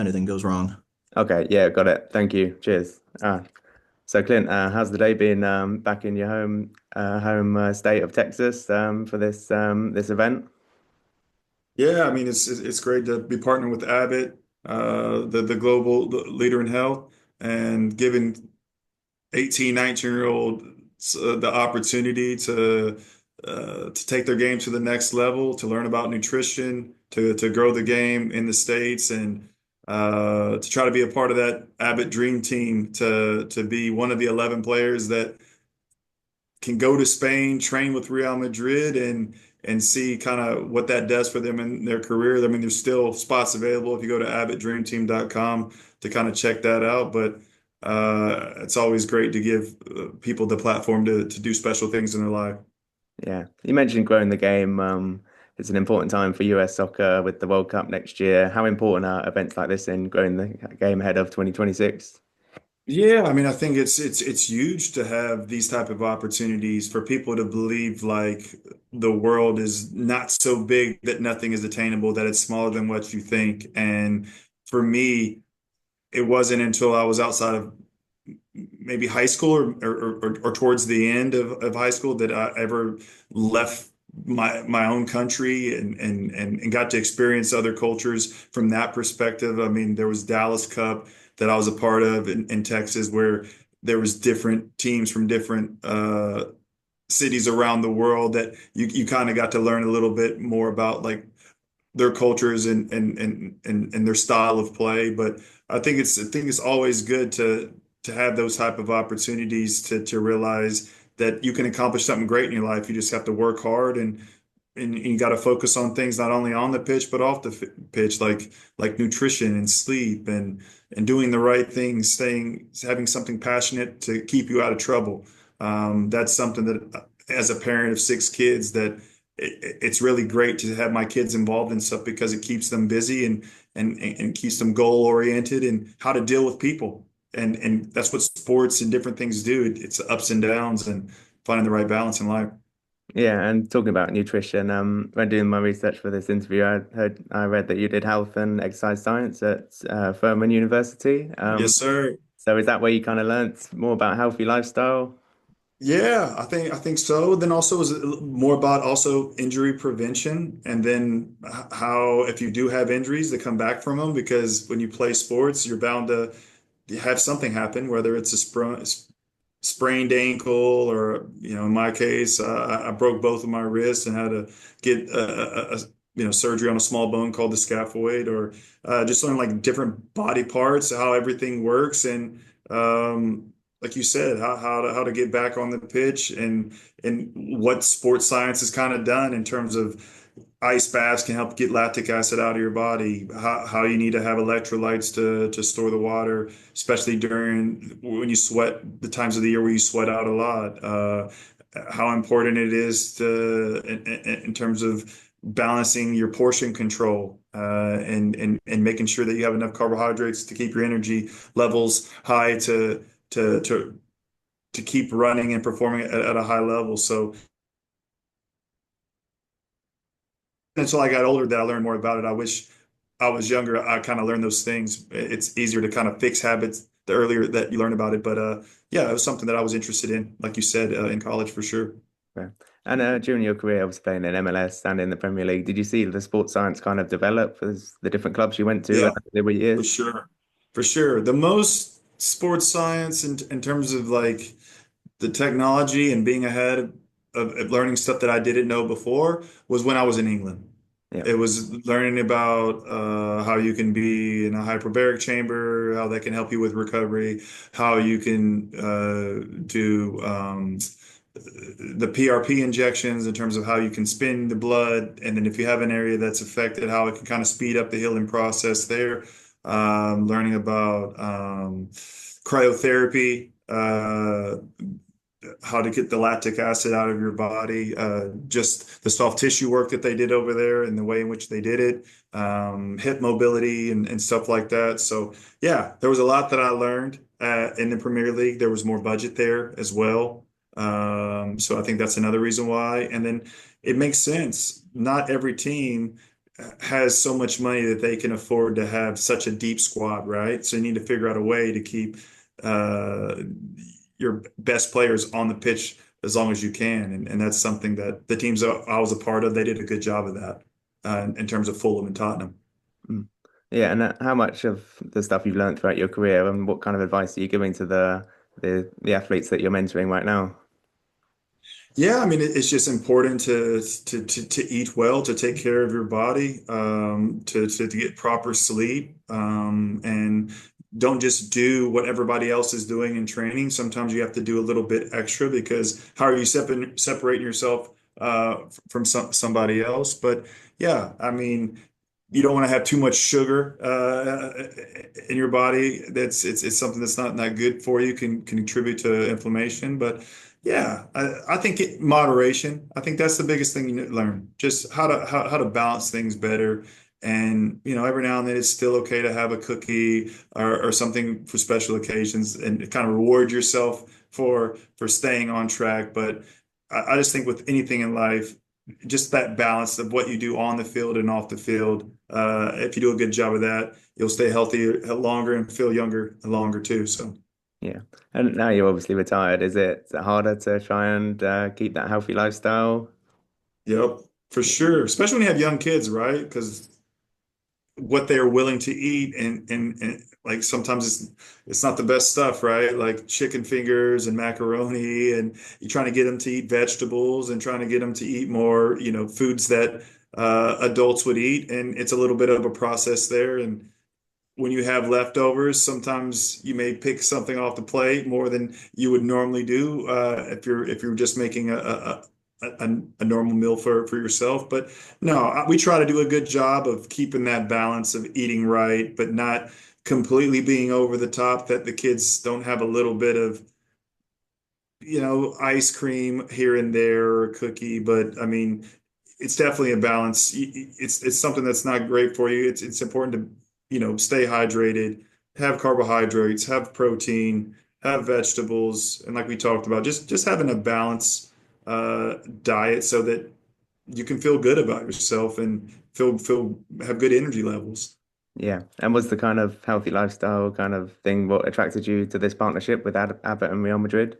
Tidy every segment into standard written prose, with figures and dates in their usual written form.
anything goes wrong. Okay, yeah, got it. Thank you. Cheers. So Clint, how's the day been back in your home state of Texas for this event? Yeah, I mean it's great to be partnering with Abbott, the global leader in health, and giving 18, 19-year-old the opportunity to take their game to the next level, to learn about nutrition, to grow the game in the States, and to try to be a part of that Abbott Dream Team, to be one of the 11 players that can go to Spain, train with Real Madrid, and see kind of what that does for them in their career. I mean, there's still spots available if you go to abbottdreamteam.com to kind of check that out. But it's always great to give people the platform to do special things in their life. Yeah, you mentioned growing the game. It's an important time for US soccer with the World Cup next year. How important are events like this in growing the game ahead of 2026? Yeah, I mean, I think it's huge to have these type of opportunities for people to believe like the world is not so big that nothing is attainable, that it's smaller than what you think. And for me, it wasn't until I was outside of maybe high school or towards the end of high school that I ever left my own country and got to experience other cultures from that perspective. I mean, there was Dallas Cup that I was a part of in Texas where there was different teams from different cities around the world that you kind of got to learn a little bit more about like their cultures and their style of play. But I think it's always good to have those type of opportunities to realize that you can accomplish something great in your life. You just have to work hard and you got to focus on things not only on the pitch but off the pitch, like nutrition and sleep and doing the right things, staying having something passionate to keep you out of trouble. That's something that as a parent of six kids that it's really great to have my kids involved in stuff because it keeps them busy and keeps them goal oriented and how to deal with people. And that's what sports and different things do. It's ups and downs and finding the right balance in life. Yeah, and talking about nutrition, when doing my research for this interview, I read that you did health and exercise science at Furman University. Yes, sir. So is that where you kind of learnt more about healthy lifestyle? Yeah, I think so. Then also is more about also injury prevention, and then how if you do have injuries to come back from them, because when you play sports, you're bound to have something happen, whether it's a sprained ankle or, in my case, I broke both of my wrists and had to get surgery on a small bone called the scaphoid, or just learn like different body parts, how everything works, and like you said, how to get back on the pitch and what sports science has kind of done in terms of ice baths can help get lactic acid out of your body, how you need to have electrolytes to store the water, especially during when you sweat, the times of the year where you sweat out a lot, how important it is in terms of balancing your portion control, and making sure that you have enough carbohydrates to keep your energy levels high to to to keep running and performing at a high level. So until I got older that I learned more about it. I wish I was younger. I kind of learned those things. It's easier to kind of fix habits the earlier that you learn about it. But yeah, it was something that I was interested in, like you said, in college for sure. Yeah. And during your career, obviously playing in MLS and in the Premier League, did you see the sports science kind of develop as the different clubs you went to Yeah, and they were for years? sure. For sure. The most sports science in terms of like the technology and being ahead of learning stuff that I didn't know before was when I was in England. Yeah. It was learning about how you can be in a hyperbaric chamber, how that can help you with recovery, how you can do the PRP injections in terms of how you can spin the blood, and then if you have an area that's affected, how it can kind of speed up the healing process there. Learning about cryotherapy, how to get the lactic acid out of your body, just the soft tissue work that they did over there and the way in which they did it, hip mobility and stuff like that. So, yeah, there was a lot that I learned in the Premier League. There was more budget there as well. So I think that's another reason why. And then it makes sense. Not every team has so much money that they can afford to have such a deep squad, right? So you need to figure out a way to keep uh, your best players on the pitch as long as you can. And that's something that the teams I was a part of, they did a good job of that in terms of Fulham and Tottenham. Mm. Yeah, and how much of the stuff you've learned throughout your career, and what kind of advice are you giving to the athletes that you're mentoring right now? Yeah, I mean, it's just important to eat well, to take care of your body, to get proper sleep, and don't just do what everybody else is doing in training. Sometimes you have to do a little bit extra because how are you separating yourself from somebody else? But yeah, I mean, you don't want to have too much sugar in your body. It's something that's not good for you, can contribute to inflammation, but. Yeah, I think moderation. I think that's the biggest thing you need to learn. Just how to balance things better. And every now and then it's still okay to have a cookie or something for special occasions and kind of reward yourself for staying on track. But I just think with anything in life, just that balance of what you do on the field and off the field. If you do a good job of that, you'll stay healthy longer and feel younger longer too. So. Yeah, and now you're obviously retired. Is it harder to try and keep that healthy lifestyle? Yep, for Yeah, sure. Especially when you have young kids, right? Because what they are willing to eat and like sometimes it's not the best stuff, right? Like chicken fingers and macaroni, and you're trying to get them to eat vegetables and trying to get them to eat more, foods that adults would eat. And it's a little bit of a process there. And when you have leftovers, sometimes you may pick something off the plate more than you would normally do if you're just making a normal meal for yourself. But no, we try to do a good job of keeping that balance of eating right, but not completely being over the top that the kids don't have a little bit of ice cream here and there or a cookie. But I mean, it's definitely a balance. It's something that's not great for you. It's important to, stay hydrated, have carbohydrates, have protein, have vegetables, and like we talked about, just having a balanced diet so that you can feel good about yourself and feel have good energy levels. yeah. And was the kind of healthy lifestyle kind of thing what attracted you to this partnership with Abbott and Real Madrid?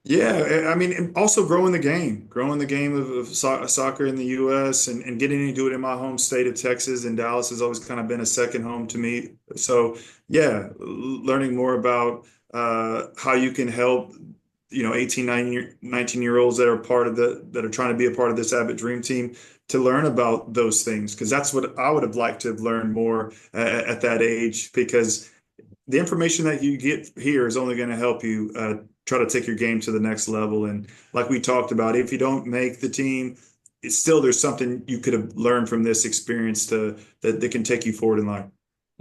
Yeah, I mean, and also growing the game of soccer in the U.S. and getting to do it in my home state of Texas, and Dallas has always kind of been a second home to me. So yeah, learning more about how you can help, 18, 19-year-olds that are trying to be a part of this Abbott Dream Team to learn about those things, because that's what I would have liked to have learned more at that age, because the information that you get here is only going to help you try to take your game to the next level. And like we talked about, if you don't make the team, it's still there's something you could have learned from this experience that can take you forward in life.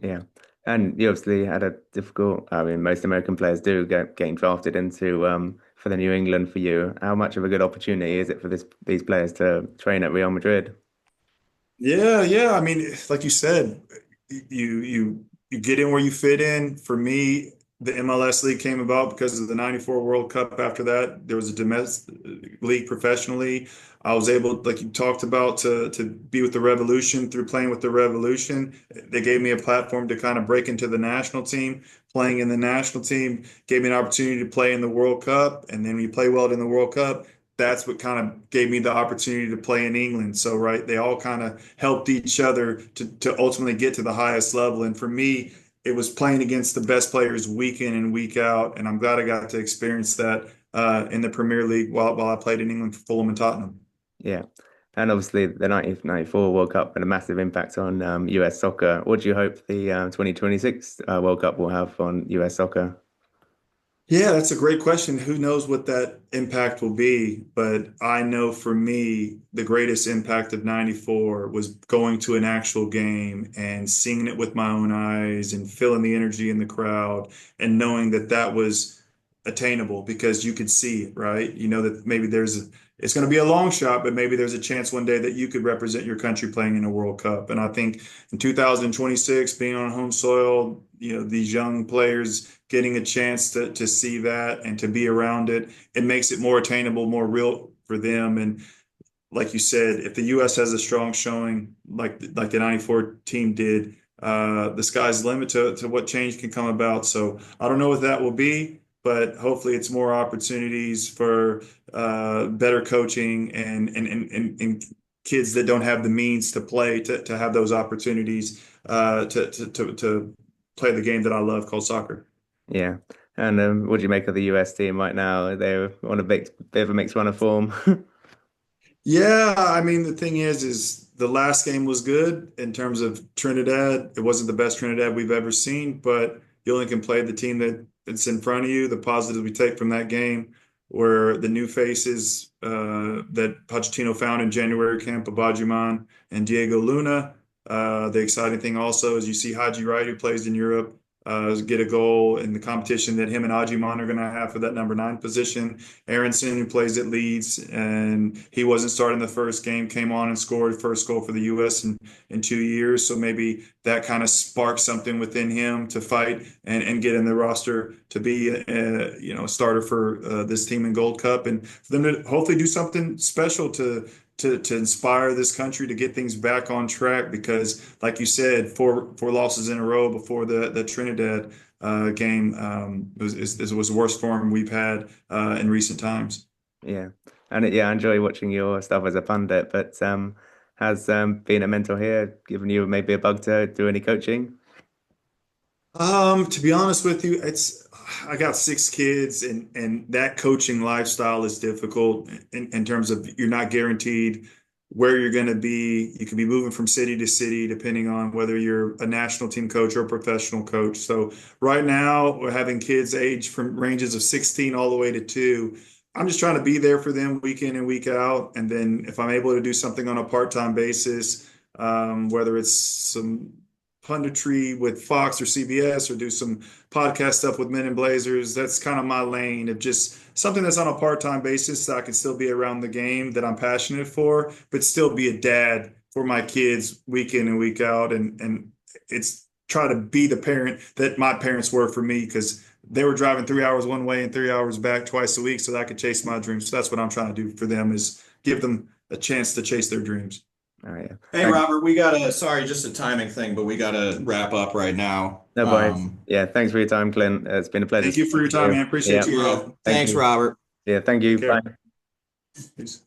Yeah. And you obviously had a difficult, I mean, most American players do getting drafted into for the New England for you. How much of a good opportunity is it for these players to train at Real Madrid? Yeah, yeah. I mean, like you said, you get in where you fit in. For me, the MLS league came about because of the '94 World Cup. After that, there was a domestic league professionally. I was able, like you talked about, to be with the Revolution through playing with the Revolution. They gave me a platform to kind of break into the national team. Playing in the national team gave me an opportunity to play in the World Cup, and then when you play well in the World Cup, that's what kind of gave me the opportunity to play in England. So, right, they all kind of helped each other to ultimately get to the highest level. And for me, it was playing against the best players week in and week out. And I'm glad I got to experience that in the Premier League while I played in England for Fulham and Tottenham. Yeah. And obviously the 1994 World Cup had a massive impact on US soccer. What do you hope the 2026 World Cup will have on US soccer? Yeah, that's a great question. Who knows what that impact will be? But I know for me, the greatest impact of '94 was going to an actual game and seeing it with my own eyes and feeling the energy in the crowd and knowing that that was attainable because you could see it, right? You know that maybe it's going to be a long shot, but maybe there's a chance one day that you could represent your country playing in a World Cup. And I think in 2026, being on home soil, these young players getting a chance to see that and to be around it, it makes it more attainable, more real for them. And like you said, if the U.S. has a strong showing like the '94 team did, the sky's the limit to what change can come about. So I don't know what that will be, but hopefully it's more opportunities for better coaching and kids that don't have the means to play to have those opportunities to play the game that I love called soccer. Yeah. And what do you make of the US team right now? They're on a bit of a mixed run of form. Yeah, I mean the thing is the last game was good in terms of Trinidad. It wasn't the best Trinidad we've ever seen, but you only can play the team that's in front of you. The positives we take from that game were the new faces that Pochettino found in January camp, Abajiman and Diego Luna. The exciting thing also is you see Haji Wright, who plays in Europe, get a goal in the competition that him and Ajiman are going to have for that number 9 position. Aronson, who plays at Leeds, and he wasn't starting the first game, came on and scored first goal for the U.S. in 2 years. So maybe that kind of sparked something within him to fight and get in the roster to be a starter for this team in Gold Cup, and for them to hopefully do something special to inspire this country to get things back on track. Because, like you said, four losses in a row before the Trinidad game was the worst form we've had in recent times. Yeah. And yeah, I enjoy watching your stuff as a pundit, but has being a mentor here given you maybe a bug to do any coaching? To be honest with you, I got 6 kids, and that coaching lifestyle is difficult in terms of you're not guaranteed where you're going to be. You can be moving from city to city depending on whether you're a national team coach or a professional coach. So right now, we're having kids age from ranges of 16 all the way to 2. I'm just trying to be there for them week in and week out. And then if I'm able to do something on a part-time basis, whether it's some punditry with Fox or CBS or do some podcast stuff with Men in Blazers. That's kind of my lane of just something that's on a part-time basis so I can still be around the game that I'm passionate for, but still be a dad for my kids week in and week out. And it's try to be the parent that my parents were for me because they were driving 3 hours one way and 3 hours back twice a week so that I could chase my dreams. So that's what I'm trying to do for them is give them a chance to chase their dreams. Oh yeah. Hey, Thanks. Robert, we gotta, sorry, just a timing thing, but we gotta wrap up right now. No worries. Yeah, thanks for your time, Clint. It's been a pleasure Thank you for speaking your to time, you. man. Appreciate Yeah. you, Yeah. bro. Thank Thanks, you. Robert. Yeah, thank Take you. care. Bye. Peace.